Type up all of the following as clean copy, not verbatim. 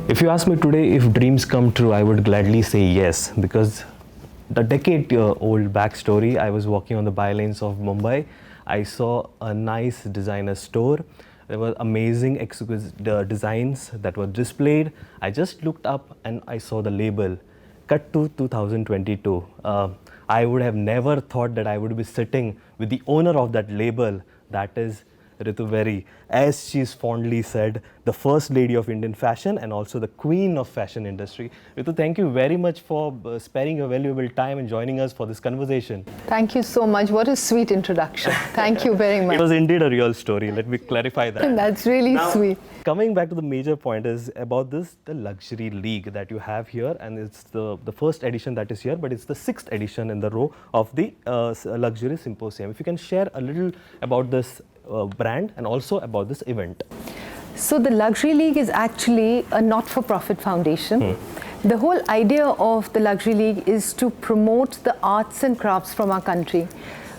If you ask me today if dreams come true, I would gladly say yes, because the decade-old backstory, I was walking on the bylanes of Mumbai. I saw a nice designer store. There were amazing exquisite designs that were displayed. I just looked up and I saw the label, cut to 2022. I would have never thought that I would be sitting with the owner of that label, that is Ritu Beri, as she's fondly said, the first lady of Indian fashion and also the queen of fashion industry. Ritu, thank you very much for sparing your valuable time and joining us for this conversation. Thank you so much. What a sweet introduction. Thank you very much. It was indeed a real story. Let me clarify that. That's really sweet. Coming back to the major point is about this, the Luxury League that you have here, and it's the first edition that is here, but it's the 6th edition in the row of the Luxury Symposium. If you can share a little about this brand and also about this event. So the Luxury League is actually a not-for-profit foundation. The whole idea of the Luxury League is to promote the arts and crafts from our country,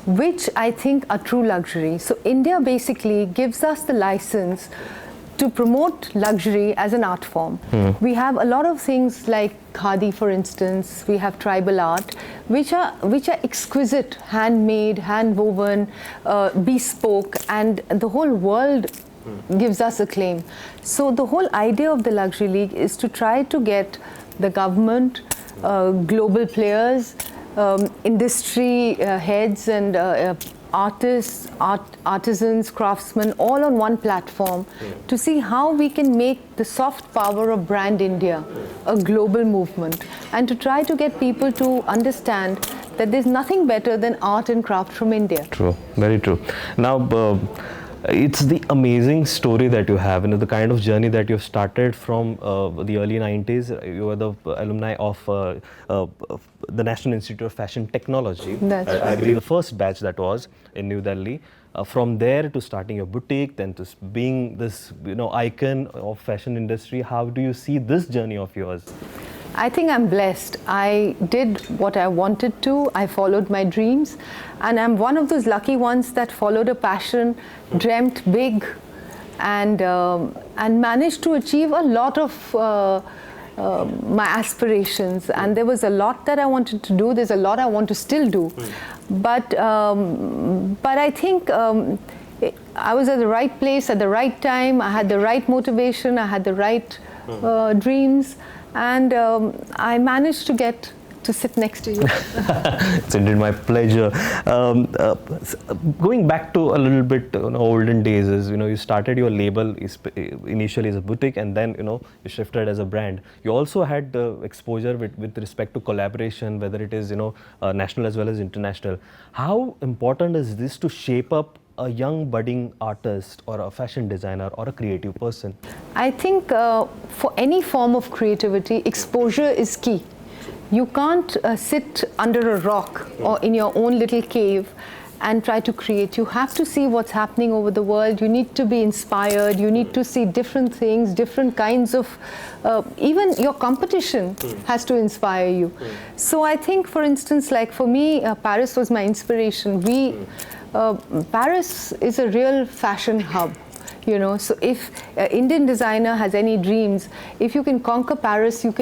which I think are true luxury. So India basically gives us the license to promote luxury as an art form. We have a lot of things like Khadi, for instance. We have tribal art, which are exquisite, handmade, hand-woven, bespoke, and the whole world gives us acclaim. So the whole idea of the Luxury League is to try to get the government, global players, industry heads and artists, artisans, craftsmen, all on one platform to see how we can make the soft power of Brand India a global movement, and to try to get people to understand that there's nothing better than art and craft from India. True, very true. Now, it's the amazing story that you have, the kind of journey that you've started from the early 90s. You were the alumni of the National Institute of Fashion Technology. That's right. I believe the first batch that was in New Delhi. From there to starting your boutique, then to being this icon of fashion industry. How do you see this journey of yours? I think I'm blessed. I did what I wanted to. I followed my dreams, and I'm one of those lucky ones that followed a passion, dreamt big, and managed to achieve a lot of my aspirations. And there was a lot that I wanted to do. There's a lot I want to still do, but I think I was at the right place at the right time. I had the right motivation. I had the right dreams. And I managed to get to sit next to you. It's indeed my pleasure. Going back to a little bit olden days, is you started your label initially as a boutique, and then you shifted as a brand. You also had exposure with respect to collaboration, whether it is national as well as international. How important is this to shape up a young budding artist or a fashion designer or a creative person? I think for any form of creativity, exposure is key. You can't sit under a rock or in your own little cave and try to create. You have to see what's happening over the world. You need to be inspired. You need to see different things, different kinds of, even your competition has to inspire you. So I think, for instance, like for me, Paris was my inspiration. Paris is a real fashion hub. So if an Indian designer has any dreams, if you can conquer Paris, you're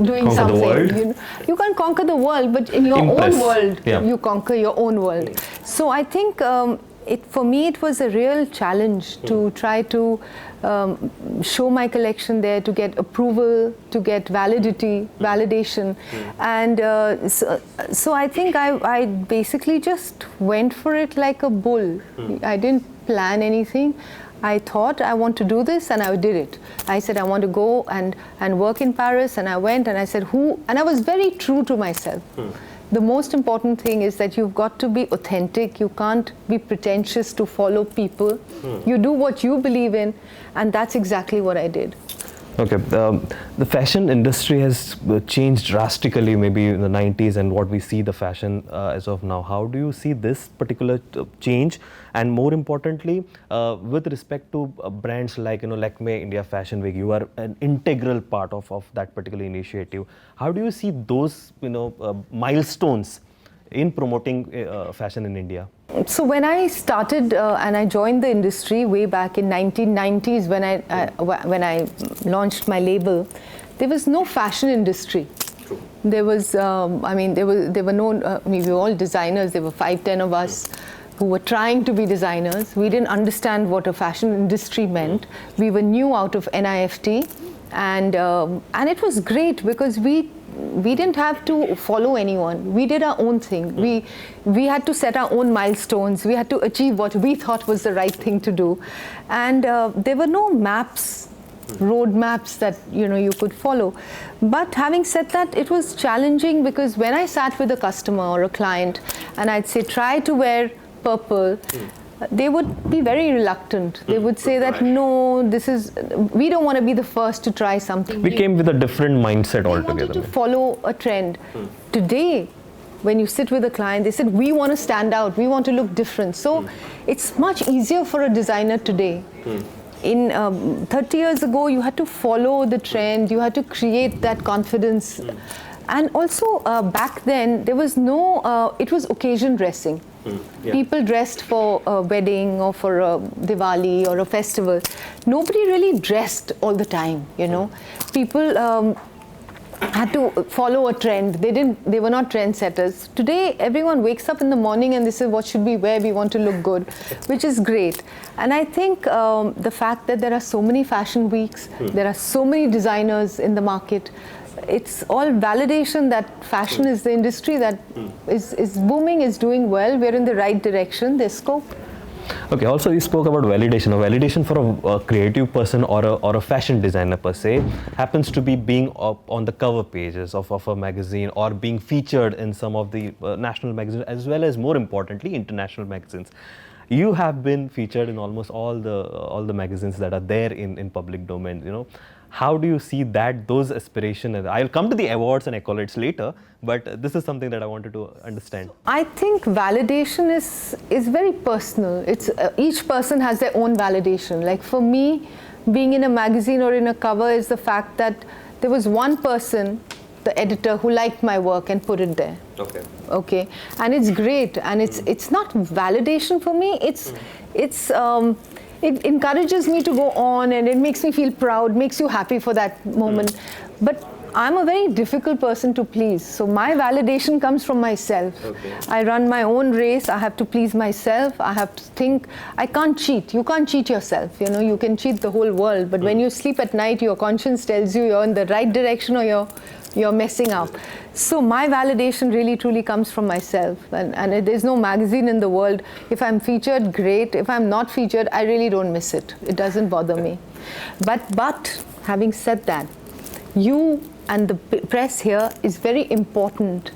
doing conquer something. The world. You can't conquer the world, but in your Impress. own world, Yeah. you conquer your own world. So I think for me, it was a real challenge to try to show my collection there, to get approval, to get validation. And so I think I basically just went for it like a bull. I didn't plan anything. I thought I want to do this, and I did it. I said I want to go and work in Paris, and I went, and I said and I was very true to myself. The most important thing is that you've got to be authentic. You can't be pretentious to follow people. You do what you believe in, and that's exactly what I did. Okay, the fashion industry has changed drastically maybe in the 90s and what we see the fashion as of now. How do you see this particular change? And more importantly, with respect to brands like Lakme India Fashion Week, you are an integral part of that particular initiative. How do you see those milestones in promoting fashion in India? So when I started and I joined the industry way back in 1990s when I launched my label, there was no fashion industry. True. There was, there were no, we were all designers. There were 5-10 of us who were trying to be designers. We didn't understand what a fashion industry meant. We were new out of NIFT, and it was great because we didn't have to follow anyone. We did our own thing. We had to set our own milestones. We had to achieve what we thought was the right thing to do, and there were no maps, road maps that you could follow. But having said that, it was challenging because when I sat with a customer or a client and I'd say try to wear purple, they would be very reluctant. They would say that no, we don't want to be the first to try something. We came with a different mindset altogether. They wanted to follow a trend. Today, when you sit with a client, they said, we want to stand out, we want to look different. So it's much easier for a designer today. In 30 years ago, you had to follow the trend, you had to create that confidence. And also back then, there was no, it was occasion dressing. Yeah. People dressed for a wedding or for a Diwali or a festival. Nobody really dressed all the time, People had to follow a trend. They were not trendsetters. Today, everyone wakes up in the morning and they say, what should we wear? We want to look good, which is great. And I think the fact that there are so many fashion weeks, there are so many designers in the market, it's all validation that fashion is the industry that is booming, is doing well. We're in the right direction. There's scope. Okay, also you spoke about validation. A validation for a creative person or a fashion designer per se happens to be being up on the cover pages of a magazine or being featured in some of the national magazines, as well as, more importantly, international magazines. You have been featured in almost all the magazines that are there in public domain, How do you see those aspirations? I'll come to the awards and accolades later, but this is something that I wanted to understand. I think validation is very personal. It's each person has their own validation. Like for me, being in a magazine or in a cover is the fact that there was one person, the editor, who liked my work and put it there. Okay, and it's great, and it's not validation for me. It encourages me to go on, and it makes me feel proud, makes you happy for that moment. But I'm a very difficult person to please, so my validation comes from myself. I run my own race. I have to please myself. I have to think. I can't cheat. You can't cheat yourself. You can cheat the whole world, but when you sleep at night, your conscience tells you you're in the right direction or you're messing up. So my validation really truly comes from myself, and there's no magazine in the world. If I'm featured, great. If I'm not featured, I really don't miss it. It doesn't bother me. But having said that, you and the press here is very important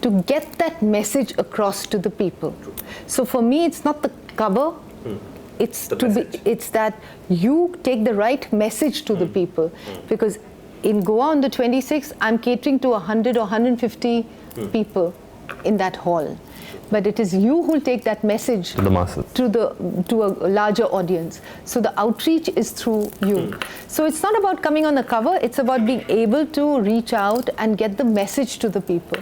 to get that message across to the people. So for me, it's not the cover. It's that you take the right message to the people, because in Goa on the 26th, I'm catering to 100 or 150 people in that hall. But it is you who take that message to the masses, to a larger audience. So the outreach is through you. So it's not about coming on the cover, it's about being able to reach out and get the message to the people.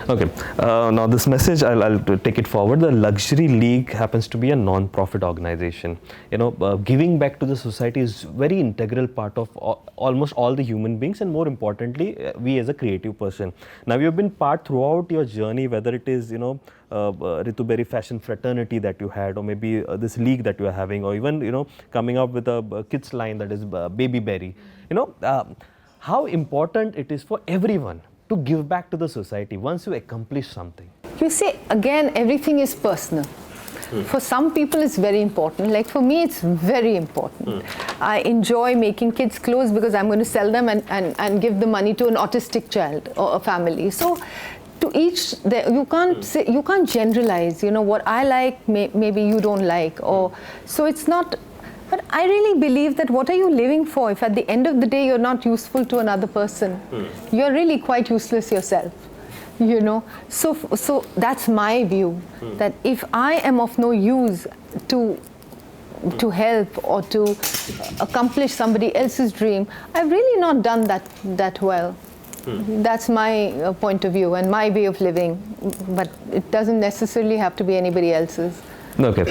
Okay, now this message, I'll take it forward. The Luxury League happens to be a non-profit organization. Giving back to the society is very integral part of almost all the human beings, and more importantly, we as a creative person. Now, you have been part throughout your journey, whether it is, Ritu Beri fashion fraternity that you had, or maybe this league that you are having, or even, coming up with a kids line that is Baby Berry. How important it is for everyone to give back to the society once you accomplish something. You see, again, everything is personal. For some people, it's very important. Like for me, it's very important. I enjoy making kids' clothes because I'm going to sell them and give the money to an autistic child or a family. So to each, you can't generalize. What I like, maybe you don't like, or so it's not. But I really believe that what are you living for if at the end of the day you're not useful to another person? You're really quite useless yourself. So that's my view, that if I am of no use to help or to accomplish somebody else's dream, I've really not done that well. That's my point of view and my way of living, but it doesn't necessarily have to be anybody else's. Okay.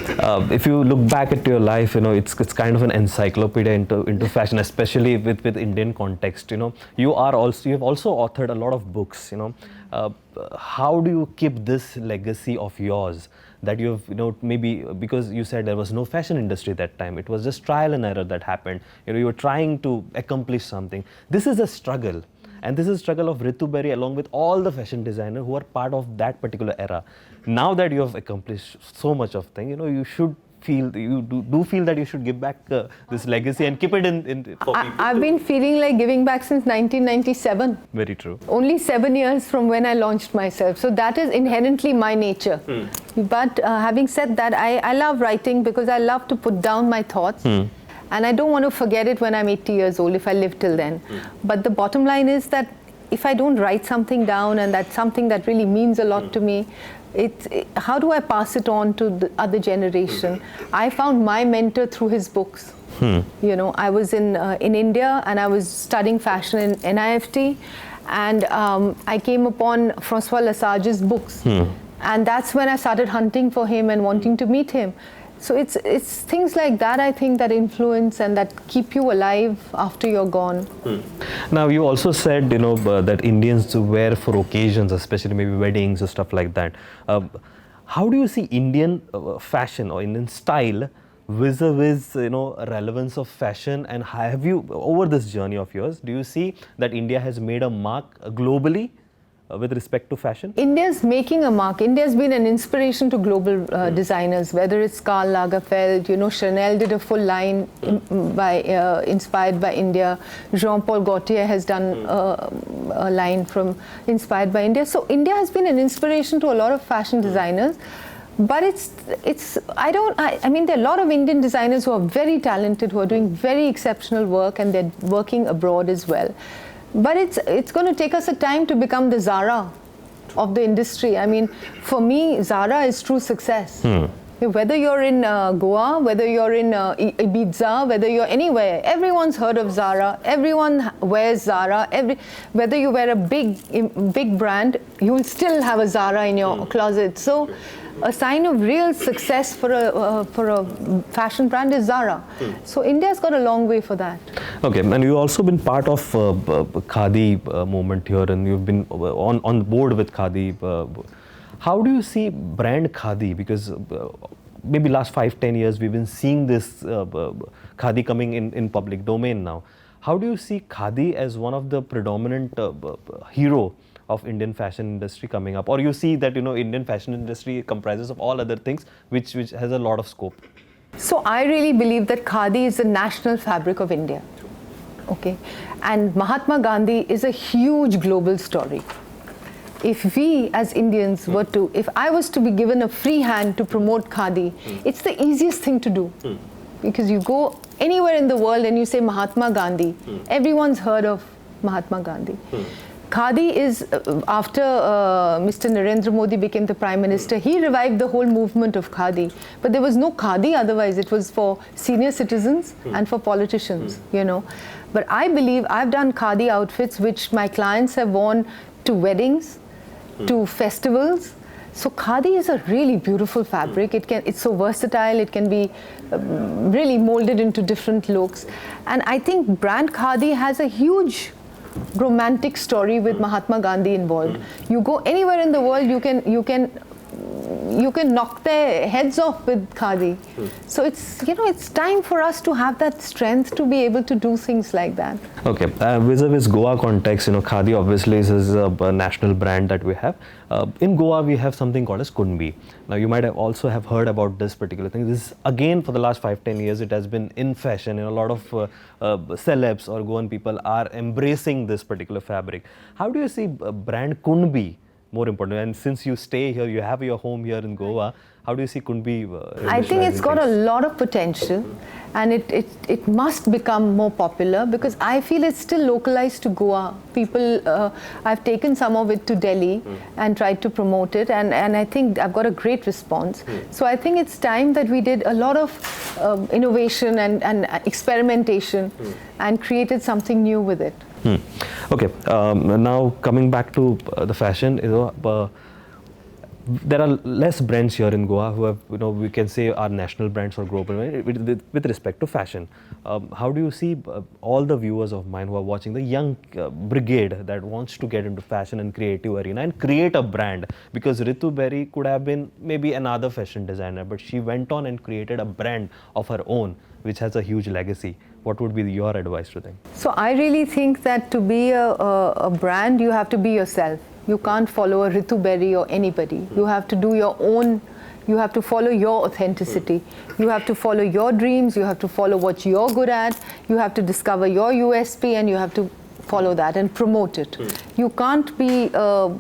If you look back at your life, it's kind of an encyclopedia into fashion, especially with Indian context. You have also authored a lot of books. How do you keep this legacy of yours that you've maybe because you said there was no fashion industry that time, it was just trial and error that happened. You were trying to accomplish something. This is a struggle. And this is a struggle of Ritu Beri along with all the fashion designers who are part of that particular era. Now that you have accomplished so much of things, you should feel, you do feel that you should give back this legacy and keep it in for people. I've been feeling like giving back since 1997. Very true. Only 7 years from when I launched myself. So that is inherently my nature. But having said that, I love writing because I love to put down my thoughts. And I don't want to forget it when I'm 80 years old, if I live till then. But the bottom line is that if I don't write something down and that's something that really means a lot to me, how do I pass it on to the other generation? I found my mentor through his books. I was in India and I was studying fashion in NIFT, and I came upon Francois Lesage's books. And that's when I started hunting for him and wanting to meet him. So it's things like that, I think, that influence and that keep you alive after you're gone. Now, you also said, that Indians wear for occasions, especially maybe weddings or stuff like that. How do you see Indian fashion or Indian style vis-a-vis, relevance of fashion? And have you, over this journey of yours, do you see that India has made a mark globally with respect to fashion? India's making a mark. India's been an inspiration to global designers, whether it's Karl Lagerfeld, Chanel did a full line inspired by India. Jean-Paul Gaultier has done a line inspired by India. So India has been an inspiration to a lot of fashion designers. But I mean, there are a lot of Indian designers who are very talented, who are doing very exceptional work, and they're working abroad as well. But it's going to take us a time to become the Zara of the industry. I mean, for me, Zara is true success. Whether you're in Goa, whether you're in Ibiza, whether you're anywhere, everyone's heard of Zara. Everyone wears Zara. Whether you wear a big brand, you will still have a Zara in your closet. So, a sign of real success for a fashion brand is Zara. So India's got a long way for that. Okay, and you've also been part of Khadi movement here, and you've been on board with Khadi. How do you see brand Khadi? Because maybe last 5-10 years we've been seeing this Khadi coming in public domain now. How do you see Khadi as one of the predominant hero of Indian fashion industry coming up? Or you see that Indian fashion industry comprises of all other things which has a lot of scope? So I really believe that Khadi is the national fabric of India. Okay, and Mahatma Gandhi is a huge global story. If we as Indians if I was to be given a free hand to promote Khadi, it's the easiest thing to do. Because you go anywhere in the world and you say Mahatma Gandhi, everyone's heard of Mahatma Gandhi. Khadi is, after Mr. Narendra Modi became the Prime Minister, he revived the whole movement of Khadi. But there was no Khadi otherwise. It was for senior citizens and for politicians, But I believe I've done Khadi outfits which my clients have worn to weddings, to festivals. So Khadi is a really beautiful fabric. It's so versatile. It can be really molded into different looks. And I think brand Khadi has a huge romantic story with Mahatma Gandhi involved. You go anywhere in the world, you can knock their heads off with Khadi. So it's time for us to have that strength to be able to do things like that. Okay, vis-a-vis Goa context, Khadi obviously is a national brand that we have. In Goa, we have something called as Kunbi. Now, you might also have heard about this particular thing. This, again, for the last 5-10 years, it has been in fashion. A lot of celebs or Goan people are embracing this particular fabric. How do you see brand Kunbi more important? And since you stay here, you have your home here in Goa, how do you see Kunbi? I think it's got a lot of potential. and it must become more popular, because I feel it's still localized to Goa. People, I've taken some of it to Delhi and tried to promote it, and I think I've got a great response. So I think it's time that we did a lot of innovation and experimentation and created something new with it. Okay, now coming back to the fashion, there are less brands here in Goa who have, we can say are national brands or global with respect to fashion. How do you see all the viewers of mine who are watching, the young brigade that wants to get into fashion and creative arena and create a brand? Because Ritu Beri could have been maybe another fashion designer, but she went on and created a brand of her own, which has a huge legacy. What would be your advice to them? So I really think that to be a brand, you have to be yourself. You can't follow a Ritu Beri or anybody. You have to do your own, you have to follow your authenticity. You have to follow your dreams, you have to follow what you're good at, you have to discover your USP, and you have to follow that and promote it. You can't be a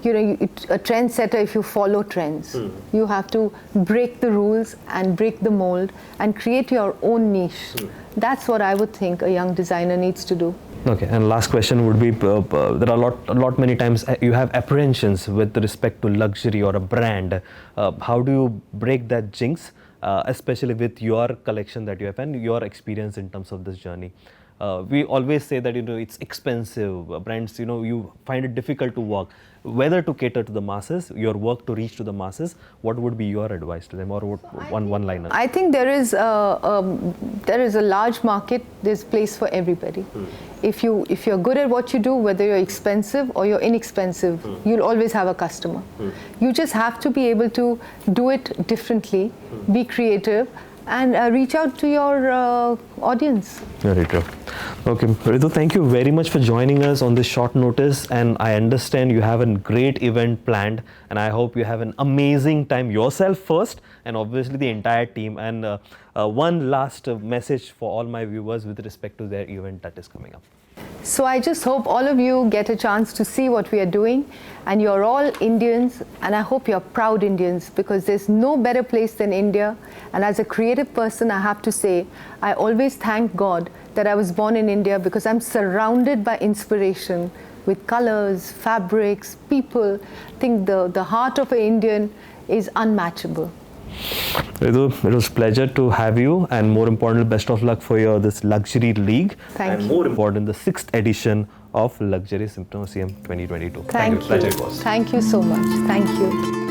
trendsetter if you follow trends. You have to break the rules and break the mold and create your own niche. That's what I would think a young designer needs to do. Okay, and last question would be, there are a lot many times you have apprehensions with respect to luxury or a brand. How do you break that jinx, especially with your collection that you have and your experience in terms of this journey? We always say that it's expensive brands. You find it difficult to work, whether to cater to the masses, your work to reach to the masses. What would be your advice to them, or one liner? I think there is a large market. There's place for everybody. If you're good at what you do, whether you're expensive or you're inexpensive, you'll always have a customer. You just have to be able to do it differently, be creative, and reach out to your audience. Very true. Okay, Ritu, thank you very much for joining us on this short notice, and I understand you have a great event planned, and I hope you have an amazing time yourself first, and obviously the entire team. And one last message for all my viewers with respect to their event that is coming up. So I just hope all of you get a chance to see what we are doing, and you're all Indians, and I hope you're proud Indians, because there's no better place than India. And as a creative person, I have to say, I always thank God that I was born in India, because I'm surrounded by inspiration with colors, fabrics, people. I think the heart of an Indian is unmatchable. Ritu, it was a pleasure to have you, and more importantly, best of luck for this Luxury League. Thank you. More important, the 6th edition of Luxury Symposium 2022. Thank you. Pleasure it was. Thank you so much. Thank you.